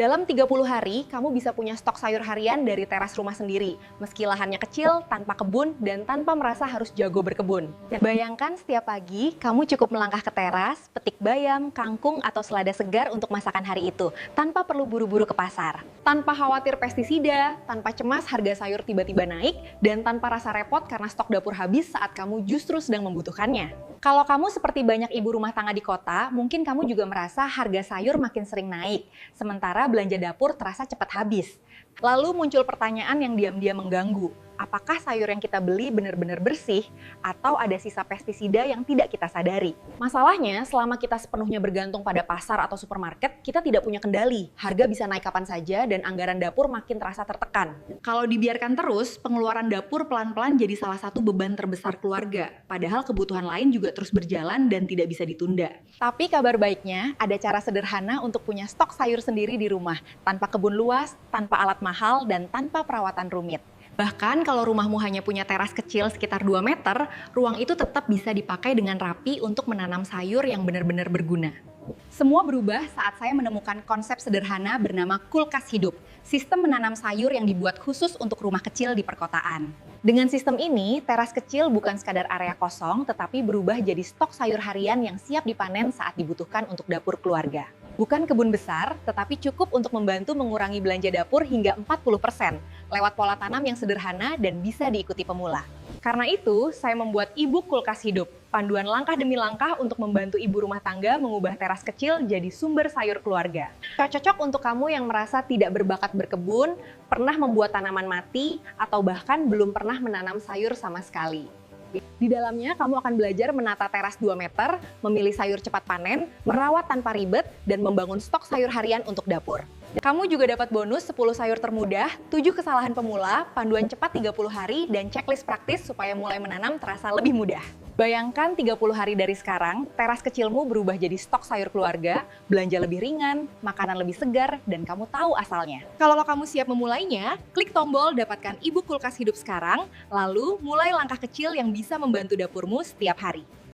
Dalam 30 hari, kamu bisa punya stok sayur harian dari teras rumah sendiri, meski lahannya kecil, tanpa kebun, dan tanpa merasa harus jago berkebun. Bayangkan setiap pagi, kamu cukup melangkah ke teras, petik bayam, kangkung, atau selada segar untuk masakan hari itu, tanpa perlu buru-buru ke pasar. Tanpa khawatir pestisida, tanpa cemas harga sayur tiba-tiba naik, dan tanpa rasa repot karena stok dapur habis saat kamu justru sedang membutuhkannya. Kalau kamu seperti banyak ibu rumah tangga di kota, mungkin kamu juga merasa harga sayur makin sering naik, sementara belanja dapur terasa cepat habis. Lalu muncul pertanyaan yang diam-diam mengganggu. Apakah sayur yang kita beli benar-benar bersih atau ada sisa pestisida yang tidak kita sadari? Masalahnya, selama kita sepenuhnya bergantung pada pasar atau supermarket, kita tidak punya kendali. Harga bisa naik kapan saja dan anggaran dapur makin terasa tertekan. Kalau dibiarkan terus, pengeluaran dapur pelan-pelan jadi salah satu beban terbesar keluarga. Padahal kebutuhan lain juga terus berjalan dan tidak bisa ditunda. Tapi kabar baiknya, ada cara sederhana untuk punya stok sayur sendiri di rumah, tanpa kebun luas, tanpa alat mahal, dan tanpa perawatan rumit. Bahkan kalau rumahmu hanya punya teras kecil sekitar 2 meter, ruang itu tetap bisa dipakai dengan rapi untuk menanam sayur yang benar-benar berguna. Semua berubah saat saya menemukan konsep sederhana bernama kulkas hidup, sistem menanam sayur yang dibuat khusus untuk rumah kecil di perkotaan. Dengan sistem ini, teras kecil bukan sekadar area kosong, tetapi berubah jadi stok sayur harian yang siap dipanen saat dibutuhkan untuk dapur keluarga. Bukan kebun besar, tetapi cukup untuk membantu mengurangi belanja dapur hingga 40% lewat pola tanam yang sederhana dan bisa diikuti pemula. Karena itu, saya membuat e-book Kulkas Hidup, panduan langkah demi langkah untuk membantu ibu rumah tangga mengubah teras kecil jadi sumber sayur keluarga. Cocok untuk kamu yang merasa tidak berbakat berkebun, pernah membuat tanaman mati, atau bahkan belum pernah menanam sayur sama sekali. Di dalamnya, kamu akan belajar menata teras 2 meter, memilih sayur cepat panen, merawat tanpa ribet, dan membangun stok sayur harian untuk dapur. Kamu juga dapat bonus 10 sayur termudah, 7 kesalahan pemula, panduan cepat 30 hari, dan checklist praktis supaya mulai menanam terasa lebih mudah. Bayangkan 30 hari dari sekarang, teras kecilmu berubah jadi stok sayur keluarga, belanja lebih ringan, makanan lebih segar, dan kamu tahu asalnya. Kalau kamu siap memulainya, klik tombol dapatkan e-book Kulkas Hidup sekarang, lalu mulai langkah kecil yang bisa membantu dapurmu setiap hari.